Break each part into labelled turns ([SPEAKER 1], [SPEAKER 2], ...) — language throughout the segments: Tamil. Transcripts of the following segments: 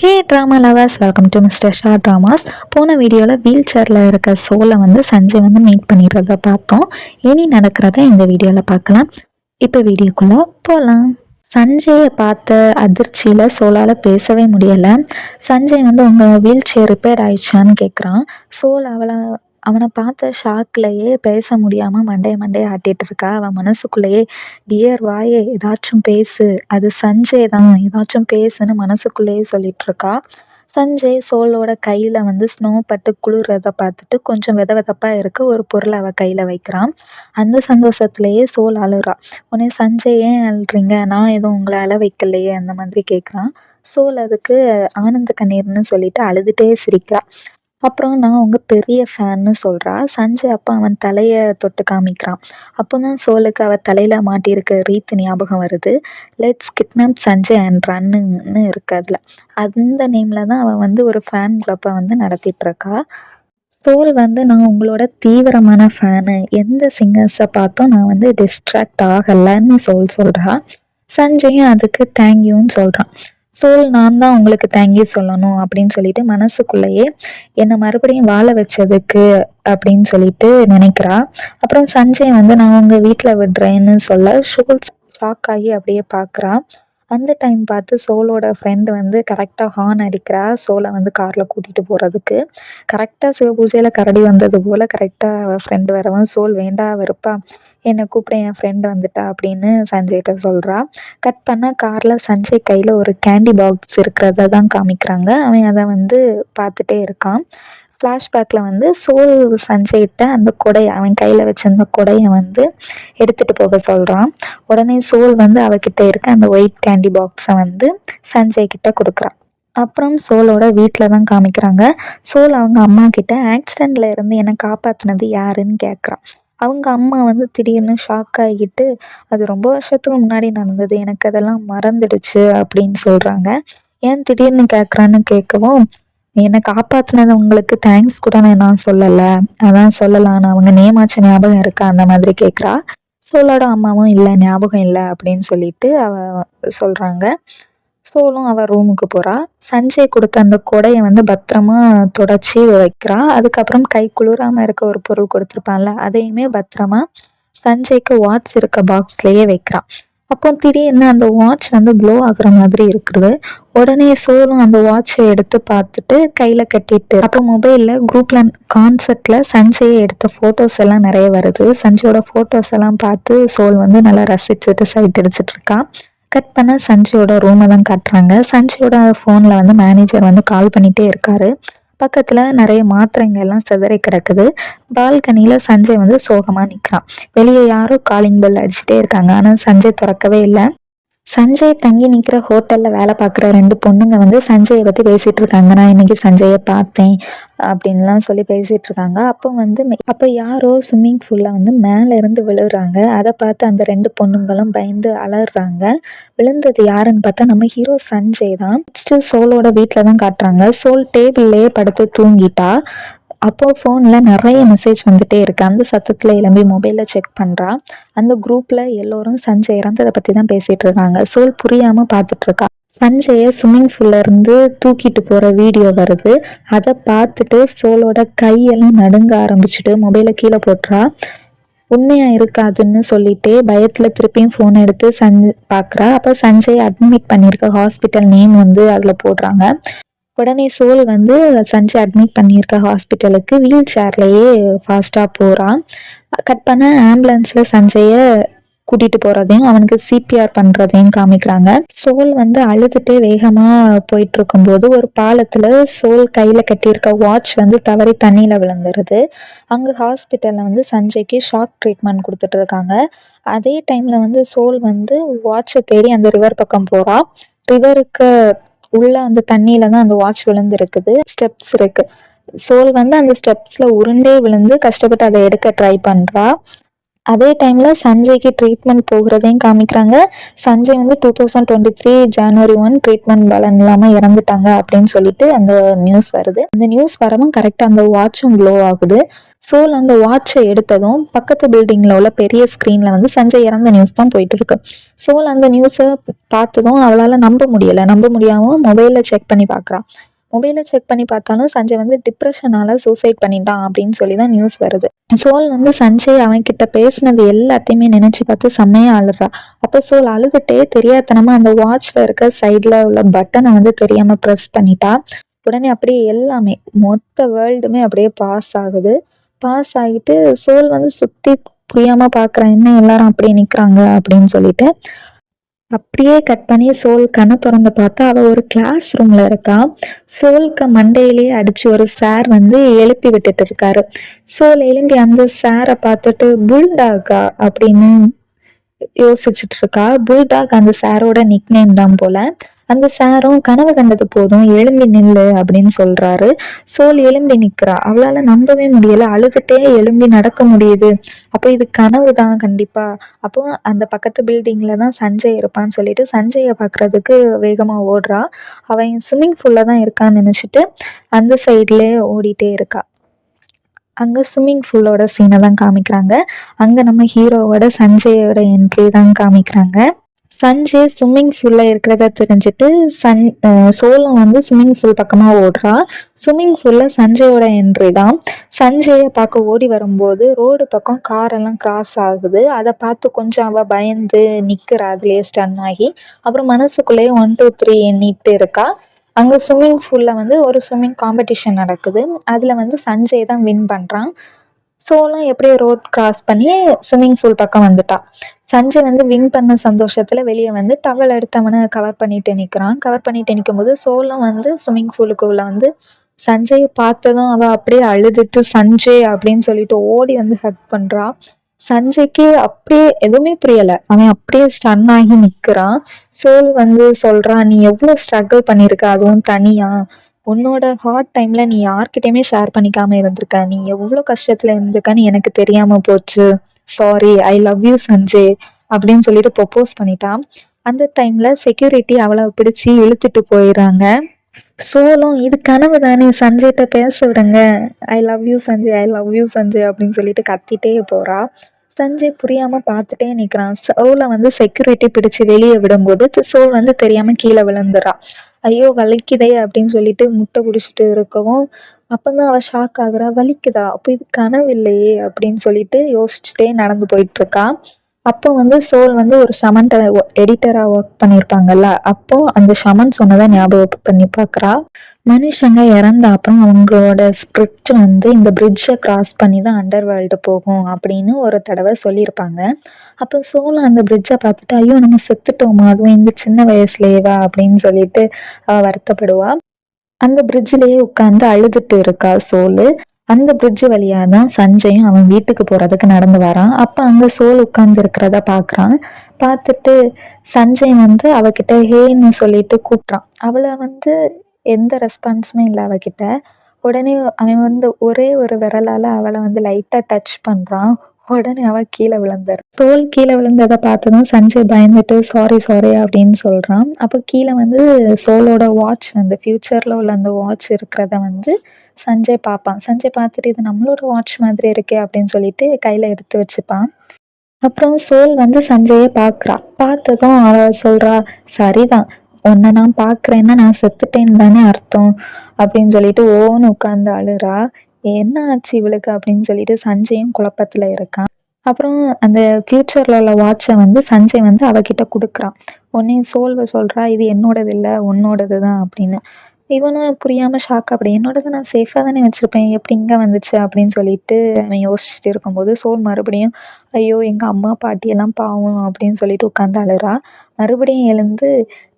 [SPEAKER 1] Hey drama lovers, welcome to mister Shah dramas. போன வீடியோவில் வீல் சேரில் இருக்க சோலை வந்து சஞ்சய் வந்து மீட் பண்ணிடுறத பார்த்தோம். இனி நடக்கிறத இந்த வீடியோவில் பார்க்கலாம். இப்போ வீடியோக்குள்ளே போகலாம். சஞ்சயை பார்த்த அதிர்ச்சியில் சோலால் பேசவே முடியலை. சஞ்சய் வந்து உங்கள் வீல் சேர் ரிப்பேர் ஆயிடுச்சான்னு கேட்குறான். சோல் அவனை பார்த்த ஷாக்லேயே பேச முடியாமல் மண்டைய ஆட்டிகிட்டு இருக்கா. அவன் மனசுக்குள்ளேயே, டியர் வாயே ஏதாச்சும் பேசு, அது சஞ்சய் தான், ஏதாச்சும் பேசுன்னு மனசுக்குள்ளேயே சொல்லிட்டு இருக்கா. சஞ்சய் சோலோட கையில் வந்து ஸ்னோ பட்டு குளிர்றத பார்த்துட்டு கொஞ்சம் வெதப்பாக இருக்க ஒரு பொருளை அவள் கையில் வைக்கிறான். அந்த சந்தோஷத்துலேயே சோல் அழுறா. உடனே சஞ்சய் ஏன் அழுறீங்க, நான் எதுவும் உங்களை அழ வைக்கலையே அந்த மாதிரி கேட்குறான். சோல் அதுக்கு ஆனந்த கண்ணீர்னு சொல்லிட்டு அழுதுகிட்டே சிரிக்கிறா. அப்புறம் நான் உங்க பெரிய ஃபேன்னு சொல்றா. சஞ்சய் அப்போ அவன் தலைய தொட்டு காமிக்கிறான். அப்போதான் சோலுக்கு அவ தலையில மாட்டியிருக்க ரீத் ஞாபகம் வருது. லெட்ஸ் கிட்னாப் சஞ்சய் அண்ட் ரன்னுன்னு இருக்கு அதில். அந்த நேம்ல தான் அவன் வந்து ஒரு ஃபேன் கிளப்பை வந்து நடத்திட்டு இருக்கா. சோல் வந்து நான் உங்களோட தீவிரமான ஃபேனு, எந்த சிங்கர்ஸை பார்த்தும் நான் வந்து டிஸ்ட்ராக்ட் ஆகலைன்னு சொல்றா. சஞ்சயும் அதுக்கு தேங்க்யூன்னு சொல்கிறான். சோல் நான் தான் உங்களுக்கு தேங்க்யூ சொல்லணும் அப்படின்னு சொல்லிட்டு மனசுக்குள்ளேயே என்னை மறுபடியும் வாழ வச்சதுக்கு அப்படின்னு சொல்லிட்டு நினைக்கிறா. அப்புறம் சஞ்சய் வந்து நான் உங்கள் வீட்டில் விடுறேன்னு சொல்ல சோல் ஷாக் ஆகி அப்படியே பார்க்குறா. அந்த டைம் பார்த்து சோலோட ஃப்ரெண்டு வந்து கரெக்டாக ஹார்ன் அடிக்கிறா, சோலை வந்து காரில் கூட்டிகிட்டு போகிறதுக்கு. கரெக்டாக சிவபூஜையில் கரடி வந்தது போல் கரெக்டாக அவள் ஃப்ரெண்டு வரவும் சோல் வேண்டா வெறுப்பா என்னை கூப்பிட என் ஃப்ரெண்டு வந்துட்டா அப்படின்னு சஞ்சய்கிட்ட சொல்கிறா. கட் பண்ணால் காரில் சஞ்சய் கையில் ஒரு கேண்டி பாக்ஸ் இருக்கிறத தான் காமிக்கிறாங்க. அவன் அதை வந்து பார்த்துட்டே இருக்கான். ஃப்ளாஷ்பேக்கில் வந்து சோல் சஞ்சய்கிட்ட அந்த கொடையை, அவன் கையில் வச்சிருந்த கொடையை வந்து எடுத்துகிட்டு போக சொல்கிறான். உடனே சோல் வந்து அவகிட்ட இருக்க அந்த ஒயிட் கேண்டி பாக்ஸை வந்து சஞ்சய் கிட்ட கொடுக்குறான். அப்புறம் சோலோட வீட்டில் தான் காமிக்கிறாங்க. சோல் அவங்க அம்மா கிட்ட ஆக்சிடெண்ட்ல இருந்து என்னை காப்பாற்றினது யாருன்னு கேட்குறான். அவங்க அம்மா வந்து திடீர்னு ஷாக் ஆகிட்டு, அது ரொம்ப வருஷத்துக்கு முன்னாடி நடந்தது, எனக்கு அதெல்லாம் மறந்துடுச்சு அப்படின்னு சொல்கிறாங்க. ஏன் திடீர்னு கேட்குறான்னு கேட்கவும், என்னை காப்பாற்றினது உங்களுக்கு தேங்க்ஸ் கூட நான் சொல்லலை, அதான் சொல்லலான்னு, அவங்க நேமாச்சு ஞாபகம் இருக்கா அந்த மாதிரி கேட்குறா. சோலோட அம்மாவும் இல்லை ஞாபகம் இல்லை அப்படின்னு சொல்லிட்டு சொல்கிறாங்க. சோலும் அவள் ரூமுக்கு போகிறா. சஞ்சய் கொடுத்த அந்த கொடையை வந்து பத்திரமா தொடச்சி வைக்கிறா. அதுக்கப்புறம் கை குளிராமல் இருக்க ஒரு பொருள் கொடுத்துருப்பான்ல, அதையுமே பத்திரமா சஞ்சய்க்கு வாட்ச் இருக்க பாக்ஸ்லேயே வைக்கிறா. அப்போ திடீர்னு அந்த வாட்ச் வந்து க்ளோ ஆகுற மாதிரி இருக்குது. உடனே சோலும் அந்த வாட்சை எடுத்து பார்த்துட்டு கையில் கட்டிட்டு, அப்போ மொபைலில் குரூப்பில் கான்சர்ட்டில் சஞ்சயை எடுத்த ஃபோட்டோஸ் எல்லாம் நிறைய வருது. சஞ்சயோட ஃபோட்டோஸ் எல்லாம் பார்த்து சோல் வந்து நல்லா ரசிச்சுட்டு சைட் அடிச்சிட்டு இருக்கா. கட் பண்ண சஞ்சயோட ரூமை தான் காட்டுறாங்க. சஞ்சயோட ஃபோனில் வந்து மேனேஜர் வந்து கால் பண்ணிகிட்டே இருக்காரு. பக்கத்தில் நிறைய மாத்திரைங்க எல்லாம் சிதறி கிடக்குது. பால்கனியில் சஞ்சய் வந்து சோகமாக நிற்கிறான். வெளியே யாரோ காலிங் பெல் அடிச்சுட்டே இருக்காங்க, ஆனால் சஞ்சய் திறக்கவே இல்லை. சஞ்சய் தங்கி நிற்கிற ஹோட்டலில் வேலை பார்க்குற 2 பொண்ணுங்க வந்து சஞ்சயை பற்றி பேசிகிட்டு இருக்காங்க. நான் இன்னைக்கு சஞ்சயை பார்த்தேன் அப்படின்லாம் சொல்லி பேசிகிட்டு இருக்காங்க. அப்போ யாரோ ஸ்விம்மிங் பூலில் வந்து மேலே இருந்து விழுறாங்க. அதை பார்த்து அந்த 2 பொண்ணுங்களும் பயந்து அலறாங்க. விழுந்தது யாருன்னு பார்த்தா நம்ம ஹீரோ சஞ்சய் தான். நெக்ஸ்ட்டு சோலோட வீட்டில் தான் காட்டுறாங்க. சோல் டேபிள்லேயே படுத்து தூங்கிட்டா. அப்போது ஃபோனில் நிறைய மெசேஜ் வந்துகிட்டே இருக்கு. அந்த சத்தத்தில் எழும்பி மொபைலில் செக் பண்ணுறா. அந்த குரூப்பில் எல்லோரும் சஞ்சய் இறந்ததை பற்றி தான் பேசிகிட்டு இருக்காங்க. சோல் புரியாமல் பார்த்துட்ருக்கா. சஞ்சயை ஸ்விம்மிங் பூல்லேருந்து தூக்கிட்டு போகிற வீடியோ வருது. அதை பார்த்துட்டு சோலோட கையெல்லாம் நடுங்க ஆரம்பிச்சுட்டு மொபைலை கீழே போட்டுறா. உண்மையாக இருக்காதுன்னு சொல்லிட்டு பயத்தில் திருப்பியும் ஃபோன் எடுத்து பார்க்குறா. அப்போ சஞ்சய் அட்மிட் பண்ணியிருக்க ஹாஸ்பிட்டல் நேம் வந்து அதில் போடுறாங்க. உடனே சோல் வந்து சஞ்சய் அட்மிட் பண்ணியிருக்க ஹாஸ்பிட்டலுக்கு வீல் சேர்லேயே ஃபாஸ்ட்டாக போகிறான். கட் பண்ண ஆம்புலன்ஸில் சஞ்சயை கூட்டிகிட்டு போகிறதையும் அவனுக்கு சிபிஆர் பண்ணுறதையும் காமிக்கிறாங்க. சோல் வந்து அழுதுகிட்டே வேகமாக போயிட்டு இருக்கும்போது ஒரு பாலத்தில் சோல் கையில் கட்டியிருக்க வாட்ச் வந்து தவறி தண்ணியில் விழுந்துருது. அங்கே ஹாஸ்பிட்டலில் வந்து சஞ்சய்க்கு ஷாக் ட்ரீட்மெண்ட் கொடுத்துட்டு இருக்காங்க. அதே டைமில் வந்து சோல் வந்து வாட்சை தேடி அந்த ரிவர் பக்கம் போகிறா. ரிவருக்கு உள்ள அந்த தண்ணியில தான் அந்த வாட்ச் விழுந்துருக்குது. ஸ்டெப்ஸ் இருக்கு. சோல் வந்து அந்த ஸ்டெப்ஸ்ல உருண்டே விழுந்து கஷ்டப்பட்டு அதை எடுக்க ட்ரை பண்றா. அதே டைமில் சஞ்சய்க்கு ட்ரீட்மெண்ட் போகிறதையும் காமிக்கிறாங்க. சஞ்சய் வந்து 2023 ஜனவரி 1 ட்ரீட்மெண்ட் பலன் இல்லாமல் இறந்துட்டாங்க அப்படின்னு சொல்லிட்டு அந்த நியூஸ் வருது. அந்த நியூஸ் வரவும் கரெக்டாக அந்த வாட்சும் க்ளோ ஆகுது. சோல் அந்த வாட்சை எடுத்ததும் பக்கத்து பில்டிங்கில் உள்ள பெரிய ஸ்க்ரீனில் வந்து சஞ்சய் இறந்த நியூஸ் தான் போயிட்டு இருக்கு. சோல் அந்த நியூஸை பார்த்ததும் அவளால் நம்ப முடியாமல் மொபைலில் செக் பண்ணி பார்க்குறான். மொபைலில் செக் பண்ணி பார்த்தாலும் சஞ்சய் வந்து டிப்ரெஷனால் சூசைட் பண்ணிட்டான் அப்படின்னு சொல்லி தான் நியூஸ் வருது. சோல் வந்து சஞ்சய் அவன்கிட்ட பேசினது எல்லாத்தையுமே நினச்சி பார்த்து செம்மையாக அழுறா. அப்போ சோல் அழுதுகிட்டே தெரியாதனமாக அந்த வாட்சில் இருக்க சைடில் உள்ள பட்டனை வந்து தெரியாமல் ப்ரெஸ் பண்ணிட்டா. உடனே அப்படியே எல்லாமே மொத்த வேர்ல்டுமே அப்படியே பாஸ் ஆகுது. பாஸ் ஆகிட்டு சோல் வந்து சுற்றி புரியாமல் பார்க்குறான், என்ன எல்லாரும் அப்படியே நிற்கிறாங்க அப்படின்னு சொல்லிட்டு. அப்படியே கட் பண்ணி சோல் கண்ணை திறந்து பார்த்தா அவள் ஒரு கிளாஸ் ரூமில் இருக்கா. சோல்க்கு மண்டையிலேயே அடித்து ஒரு சார் வந்து எழுப்பி விட்டுட்டு இருக்காரு. சோல் எழும்பி அந்த சாரை பார்த்துட்டு புல்டாகா அப்படின்னு யோசிச்சுட்டு இருக்கா. புல்டாக் அந்த சாரோட நிக்நேம் தான் போல. அந்த சாரும் கனவு கண்டது போதும் எழும்பி நில்லு அப்படின்னு சொல்றாரு. சோல் எழும்பி நிக்கிறா. அவளால நம்பவே முடியல. அழுதுகிட்டே எழும்பி நடக்க முடியுது. அப்போ இது கனவு தான் கண்டிப்பா. அப்போ அந்த பக்கத்து பில்டிங்ல தான் சஞ்சய் இருப்பான்னு சொல்லிட்டு சஞ்சயை பார்க்கறதுக்கு வேகமா ஓடுறா. அவன் ஸ்விம்மிங் பூல்ல தான் இருக்கான்னு நினைச்சிட்டு அந்த சைட்லயே ஓடிட்டே இருக்கா. அங்கே ஸ்விம்மிங் பூலோட சீனை தான் காமிக்கிறாங்க. அங்கே நம்ம ஹீரோவோட சஞ்சயோட என்ட்ரி தான் காமிக்கிறாங்க. சஞ்சய் ஸ்விம்மிங் பூலில் இருக்கிறத தெரிஞ்சுட்டு சோலம் வந்து ஸ்விம்மிங் பூல் பக்கமாக ஓடுறா. ஸ்விம்மிங் பூலில் சஞ்சயோட என்ட்ரி தான். சஞ்சயை பார்க்க ஓடி வரும்போது ரோடு பக்கம் காரெல்லாம் கிராஸ் ஆகுது. அதை பார்த்து கொஞ்சம் அவள் பயந்து நிற்கிறா, அதுலேயே ஸ்டன் ஆகி. அப்புறம் மனசுக்குள்ளேயே 1 2 3 எண்ணிட்டு இருக்கா. அங்கே ஸ்விம்மிங் பூலில் வந்து ஒரு ஸ்விம்மிங் காம்படிஷன் நடக்குது. அதில் வந்து சஞ்சய் தான் வின் பண்ணுறான். சோலும் எப்படியோ ரோட் கிராஸ் பண்ணி ஸ்விம்மிங் பூல் பக்கம் வந்துட்டா. சஞ்சய் வந்து வின் பண்ண சந்தோஷத்தில் வெளியே வந்து டவல் எடுத்து அவனை கவர் பண்ணிட்டு நிற்கிறான். கவர் பண்ணிட்டு நிற்கும்போது சோலும் வந்து ஸ்விம்மிங் பூலுக்குள்ளே வந்து சஞ்சயை பார்த்ததும் அவள் அப்படியே அழுதுட்டு சஞ்சய் அப்படின்னு சொல்லிட்டு ஓடி வந்து ஹக் பண்ணுறா. சஞ்சய்க்கு அப்படியே எதுவுமே புரியலை. அவன் அப்படியே ஸ்டன் ஆகி நிற்கிறான். சோல் வந்து சொல்கிறான், நீ எவ்வளோ ஸ்ட்ரகிள் பண்ணியிருக்க, அதுவும் தனியா. உன்னோட ஹார்ட் டைமில் நீ யார்கிட்டயுமே ஷேர் பண்ணிக்காமல் இருந்திருக்க. நீ எவ்வளோ கஷ்டத்தில் இருந்திருக்கன்னு எனக்கு தெரியாமல் போச்சு. Sorry, I love you Sanjay அப்படின்னு சொல்லிட்டு ப்ரொப்போஸ் பண்ணிட்டான். அந்த டைமில் செக்யூரிட்டி அவளை பிடிச்சி இழுத்துட்டு போயிடுறாங்க. சோலும் இது கனவு தானே, சஞ்சய்கிட்ட பேச விடுங்க, I love you Sanjay, I love you Sanjay அப்படின்னு சொல்லிட்டு கத்திட்டே போகிறா. சஞ்சய் புரியாமல் பார்த்துட்டே நிற்கிறான். சோலை வந்து செக்யூரிட்டி பிடிச்சி வெளியே விடும்போது சோல் வந்து தெரியாமல் கீழே விழுந்துறா. ஐயோ வலிக்குதே அப்படின்னு சொல்லிட்டு முட்டை பிடிச்சிட்டு இருக்கவும் அப்போதான் அவள் ஷாக் ஆகுறா. வலிக்குதா, அப்போ இது கனவு இல்லையே அப்படின்னு சொல்லிட்டு யோசிச்சுட்டே நடந்து போயிட்டு இருக்கா. அப்போ வந்து சோல் வந்து ஒரு ஷமன் எடிட்டராக ஒர்க் பண்ணியிருப்பாங்கல்ல, அப்போ அந்த ஷமன் சொன்னதை ஞாபகம் பண்ணி பார்க்குறா. மனுஷங்க இறந்த அப்புறம் அவங்களோட ஸ்கிரிப்ட் வந்து இந்த பிரிட்ஜை கிராஸ் பண்ணி தான் அண்டர் வேர்ல்டு போகும் அப்படின்னு ஒரு தடவை சொல்லியிருப்பாங்க. அப்போ சோல் அந்த பிரிட்ஜை பார்த்துட்டு ஐயோ நம்ம செத்துட்டோமா, அதுவும் இந்த சின்ன வயசுலேயேவா அப்படின்னு சொல்லிட்டு வருத்தப்படுவா. அந்த பிரிட்ஜிலேயே உட்காந்து அழுதுட்டு இருக்கா சோலு. அந்த பிரிட்ஜ் வழியா தான் சஞ்சயும் அவன் வீட்டுக்கு போறதுக்கு நடந்து வரான். அப்ப அங்க சோல் உட்கார்ந்து இருக்கிறத பாக்குறான். பார்த்துட்டு சஞ்சய் வந்து அவகிட்ட ஹேன்னு சொல்லிட்டு கூப்பிட்றான். அவளை வந்து எந்த ரெஸ்பான்ஸுமே இல்லை அவகிட்ட. உடனே அவன் வந்து ஒரே ஒரு விரலால அவளை வந்து லைட்டா டச் பண்றான். உடனே அவ கீழே விழுந்தார். தோல் கீழே விழுந்ததை பார்த்ததும் சஞ்சய் பயந்துட்டு சாரி சாரி அப்படின்னு சொல்றான். அப்போ கீழே வந்து சோலோட வாட்ச் வந்து ஃபியூச்சர்ல உள்ள அந்த வாட்ச் இருக்கிறத வந்து சஞ்சய் பார்ப்பான். சஞ்சய் பார்த்துட்டு இது நம்மளோட வாட்ச் மாதிரி இருக்கே அப்படின்னு சொல்லிட்டு கையில எடுத்து வச்சுப்பான். அப்புறம் சோல் வந்து சஞ்சயை பார்க்குறா. பார்த்ததும் அவ சொல்றா, சரிதான், உன்னை நான் பார்க்குறேன்னா நான் செத்துட்டேன்னு தானே அர்த்தம் அப்படின்னு சொல்லிட்டு ஓன்னு உட்காந்து அழுறா. என்ன ஆச்சு இவளுக்கு அப்படின்னு சொல்லிட்டு சஞ்சயும் குழப்பத்தில் இருக்கான். அப்புறம் அந்த ஃபியூச்சரில் உள்ள வாட்சை வந்து சஞ்சய் வந்து அவகிட்ட கொடுக்குறான். உடனே சோல்வை சொல்கிறா, இது என்னோடது இல்லை உன்னோடது தான் அப்படின்னு. இவனும் புரியாமல் ஷாக், அப்படி என்னோடது நான் சேஃபாக தானே வச்சுருப்பேன், எப்படி இங்கே வந்துச்சு அப்படின்னு சொல்லிட்டு அவன் யோசிச்சுட்டு இருக்கும்போது சோல் மறுபடியும் ஐயோ எங்கள் அம்மா பாட்டியெல்லாம் பாவம் அப்படின்னு சொல்லிட்டு உட்காந்து அழுறா. மறுபடியும் எழுந்து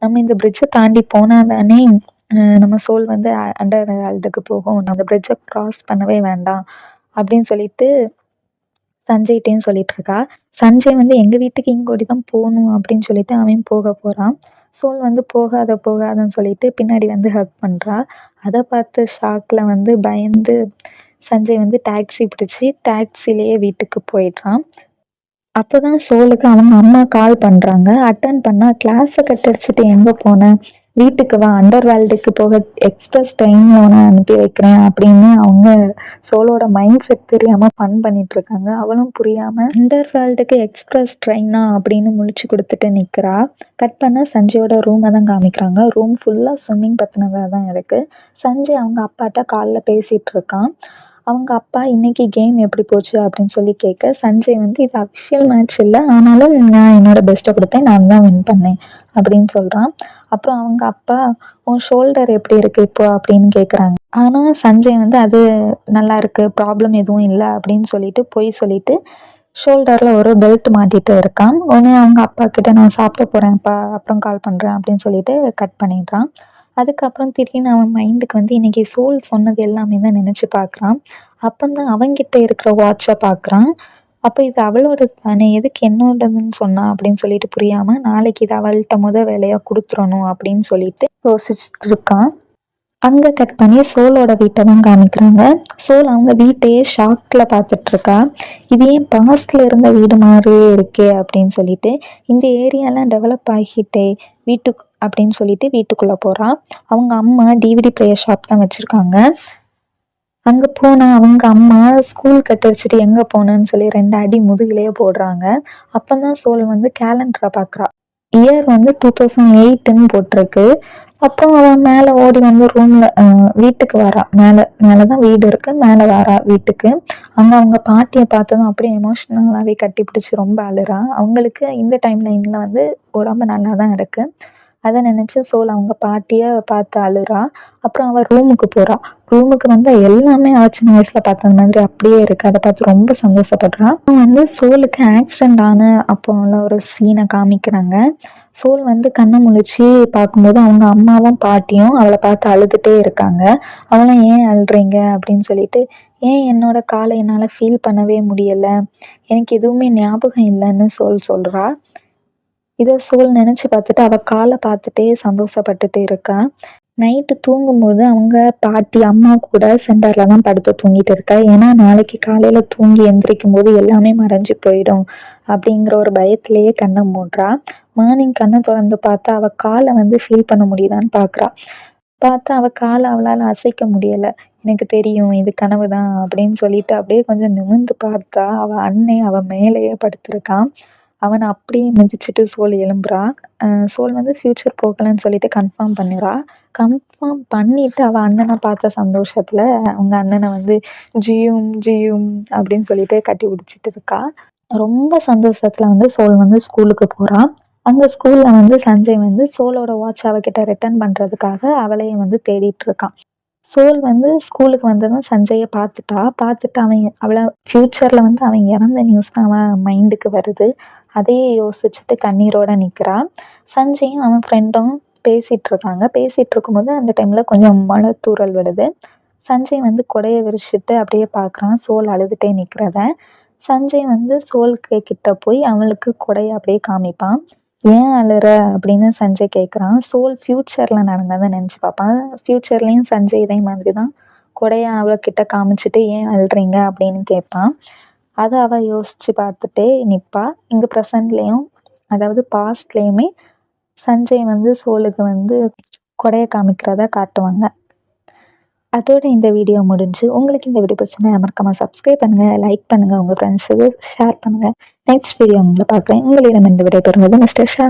[SPEAKER 1] நம்ம இந்த பிரிட்ஜை தாண்டி போனால் தானே நம்ம சோல் வந்து அண்டர் வேர்ல்டுக்கு போகும், நம்ம அந்த பிரிட்ஜை க்ராஸ் பண்ணவே வேண்டாம் அப்படின்னு சொல்லிட்டு சஞ்சய்கிட்டையும் சொல்லிட்டு இருக்கா. சஞ்சய் வந்து எங்கள் வீட்டுக்கு இங்கே ஓடி தான் போகணும் அப்படின்னு சொல்லிட்டு அவன் போக போகிறான். சோல் வந்து போகாத போகாதன்னு சொல்லிட்டு பின்னாடி வந்து ஹக் பண்ணுறா. அதை பார்த்து ஷாக்கில் வந்து பயந்து சஞ்சய் வந்து டாக்ஸி பிடிச்சி டாக்ஸிலேயே வீட்டுக்கு போயிடுறான். அப்பதான் சோலுக்கு அவங்க அம்மா கால் பண்றாங்க. அட்டெண்ட் பண்ணா, "கிளாஸ கட் அடிச்சுட்டு எங்க போன? வீட்டுக்கு வா. அண்டர் வேர்ல்டுக்கு போக எக்ஸ்பிரஸ் ட்ரெயின்ல உன்ன அனுப்பி வைக்கிறேன்" அப்படின்னு அவங்க சோலோட மைண்ட் செட் தெரியாம ஃபன் பண்ணிட்டு இருக்காங்க. அவளும் புரியாம அண்டர் வேர்ல்டுக்கு எக்ஸ்பிரஸ் ட்ரெயினா அப்படின்னு முழிச்சு கொடுத்துட்டு நிக்கிறா. கட் பண்ணா சஞ்சயோட ரூமை தான் காமிக்கிறாங்க. ரூம் ஃபுல்லா ஸ்விம்மிங் பத்தினதா தான் இருக்கு. சஞ்சய் அவங்க அப்பாட்ட கால்ல பேசிட்டு இருக்கான். அவங்க அப்பா இன்னைக்கு கேம் எப்படி போச்சு அப்படின்னு சொல்லி கேட்க, சஞ்சய் வந்து இது அஃபிஷியல் மேட்ச் இல்லை, ஆனாலும் நான் என்னோட பெஸ்ட்டை கொடுத்தேன், நான் தான் வின் பண்ணேன் அப்படின்னு சொல்கிறான். அப்புறம் அவங்க அப்பா, உன் ஷோல்டர் எப்படி இருக்கு இப்போ அப்படின்னு கேட்குறாங்க. ஆனால் சஞ்சய் வந்து அது நல்லா இருக்கு, ப்ராப்ளம் எதுவும் இல்லை அப்படின்னு சொல்லிட்டு பொய் சொல்லிட்டு ஷோல்டரில் ஒரு பெல்ட் மாட்டிட்டு இருக்கான். உடனே அவங்க அப்பா கிட்ட, நான் சாப்பிட போகிறேன்ப்பா, அப்புறம் கால் பண்ணுறேன் அப்படின்னு சொல்லிட்டு கட் பண்ணிடுறான். அதுக்கப்புறம் திடீர்னு அவன் மைண்டுக்கு வந்து இன்னைக்கு சோல் சொன்னது எல்லாமே தான் நினச்சி பார்க்குறான். அப்போதான் அவன்கிட்ட இருக்கிற வாட்சை பார்க்குறான். அப்போ இது அவளோடது தானே, எதுக்கு என்னோடதுன்னு சொன்னா அப்படின்னு சொல்லிட்டு புரியாமல், நாளைக்கு இது அவள்கிட்ட வேலையாக கொடுத்துடணும் அப்படின்னு சொல்லிட்டு யோசிச்சுட்டு இருக்கான். அங்கே கட் பண்ணி சோலோட வீட்டை தான் காமிக்கிறாங்க. சோல் அவங்க வீட்டையே ஷாக்கில் பார்த்துட்டு இருக்கா. இது ஏன் பாஸ்ட்ல இருந்த வீடு மாதிரியே இருக்கே அப்படின்னு சொல்லிட்டு, இந்த ஏரியாலாம் டெவலப் ஆகிட்டே வீட்டுக்கு அப்படின்னு சொல்லிட்டு வீட்டுக்குள்ளே போகிறா. அவங்க அம்மா டிவிடி பிளேயர் ஷாப் தான் வச்சுருக்காங்க. அங்கே போனால் அவங்க அம்மா ஸ்கூல் கட் அடிச்சுட்டு எங்கே போனேன்னு சொல்லி 2 அடி முதுகிலேயே போடுறாங்க. அப்போ தான் சோல் வந்து கேலண்டரை பார்க்குறா. இயர் வந்து 2008ன்னு போட்டிருக்கு. அப்புறம் அவன் மேலே ஓடி வந்து ரூமில் வீட்டுக்கு வரா. மேலே மேலே தான் வீடு இருக்கு, மேலே வரா வீட்டுக்கு. அங்கே அவங்க பாட்டியை பார்த்ததும் அப்படியே எமோஷ்னலாகவே கட்டி பிடிச்சி ரொம்ப அழுறா. அவங்களுக்கு இந்த டைம் லைனில் வந்து உடம்பு நல்லா தான் இருக்கு. அதை நினச்சி சோல் அவங்க பாட்டியை பார்த்து அழுறா. அப்புறம் அவள் ரூமுக்கு போகிறா. ரூமுக்கு வந்து எல்லாமே அவள் சின்ன வயசில் பார்த்தது மாதிரி அப்படியே இருக்கு. அதை பார்த்து ரொம்ப சந்தோஷப்படுறா. அவன் வந்து சோலுக்கு ஆக்சிடென்ட் ஆன அப்போ ஒரு சீனை காமிக்கிறாங்க. சோல் வந்து கண்ணை முழிச்சு பார்க்கும்போது அவங்க அம்மாவும் பாட்டியும் அவளை பார்த்து அழுதுகிட்டே இருக்காங்க. அவளும் ஏன் அழுறீங்க அப்படின்னு சொல்லிட்டு, ஏன் என்னோட காலை என்னால் ஃபீல் பண்ணவே முடியலை, எனக்கு எதுவுமே ஞாபகம் இல்லைன்னு சொல்கிறா. இதை சோல் நினச்சி பார்த்துட்டு அவள் காலை பார்த்துட்டே சந்தோஷப்பட்டுட்டு இருக்கா. நைட்டு தூங்கும்போது அவங்க பாட்டி அம்மா கூட சென்டரில் தான் படுத்து தூங்கிட்டு இருக்கா. ஏன்னா நாளைக்கு காலையில் தூங்கி எந்திரிக்கும் போது எல்லாமே மறைஞ்சு போயிடும் அப்படிங்கிற ஒரு பயத்திலேயே கண்ணை மூடுறா. மார்னிங் கண்ணை திறந்து பார்த்தா அவள் காலை வந்து ஃபீல் பண்ண முடியுதான்னு பார்க்குறா. பார்த்தா அவள் காலை அவளால் அசைக்க முடியலை. எனக்கு தெரியும் இது கனவு தான் அப்படின்னு சொல்லிட்டு அப்படியே கொஞ்சம் நிமிர்ந்து பார்த்தா அவள் அண்ணன் அவள் மேலேயே படுத்திருக்கான். அவனை அப்படியே மிதிச்சிட்டு சோல் எழும்புறா. சோல் வந்து ஃப்யூச்சர் போகலைன்னு சொல்லிட்டு கன்ஃபார்ம் பண்ணிடுறா. கன்ஃபார்ம் பண்ணிட்டு அவள் அண்ணனை பார்த்த சந்தோஷத்தில் அவங்க அண்ணனை வந்து ஜியும் ஜியும் அப்படின்னு சொல்லிட்டு கட்டி பிடிச்சிட்டு இருக்கா. ரொம்ப சந்தோஷத்தில் வந்து சோல் வந்து ஸ்கூலுக்கு போகிறா. அங்கே ஸ்கூலில் வந்து சஞ்சய் வந்து சோலோட வாட்ச் அவகிட்ட ரிட்டர்ன் பண்ணுறதுக்காக அவளையும் வந்து தேடிட்டு இருக்கான். சோல் வந்து ஸ்கூலுக்கு வந்ததும் சஞ்சயை பார்த்துட்டு அவளை ஃப்யூச்சரில் வந்து அவன் இறந்த நியூஸ் தான் அவன் மைண்டுக்கு வருது. அதையே யோசிச்சுட்டு கண்ணீரோட நிற்கிறா. சஞ்சயும் அவன் ஃப்ரெண்டும் பேசிகிட்டு இருக்காங்க. பேசிகிட்டு இருக்கும்போது அந்த டைமில் கொஞ்சம் மழை தூறல் விடுது. சஞ்சய் வந்து கொடையை விரிச்சிட்டு அப்படியே பார்க்குறான் சோல் அழுதுகிட்டே நிற்கிறத. சஞ்சய் வந்து சோலுக்கு கிட்ட போய் அவளுக்கு கொடையை அப்படியே காமிப்பான். ஏன் அழுற அப்படின்னு சஞ்சய் கேட்குறான். சோல் ஃப்யூச்சரில் நடந்ததை நினச்சி பார்ப்பான். ஃப்யூச்சர்லேயும் சஞ்சய் இதே மாதிரி தான் கொடையை அவள்கிட்ட காமிச்சிட்டு ஏன் அழுறீங்க அப்படின்னு கேட்பான். அதை அவள் யோசித்து பார்த்துட்டே நிற்பா. இங்கே ப்ரெசண்ட்லேயும் அதாவது பாஸ்ட்லேயுமே சஞ்சய் வந்து சோலுக்கு வந்து கொடையை காமிக்கிறத காட்டுவாங்க. அதோட இந்த வீடியோ முடிஞ்சு. உங்களுக்கு இந்த வீடியோ பிடிச்சிருந்தா மறக்காம சப்ஸ்கிரைப் பண்ணுங்கள், லைக் பண்ணுங்கள், உங்கள் ஃப்ரெண்ட்ஸுக்கு ஷேர் பண்ணுங்கள். நெக்ஸ்ட் வீடியோ உங்களை பார்க்குறேன். உங்களிடம் இந்த வீடியோ பெறுவது மிஸ்டர் ஷா.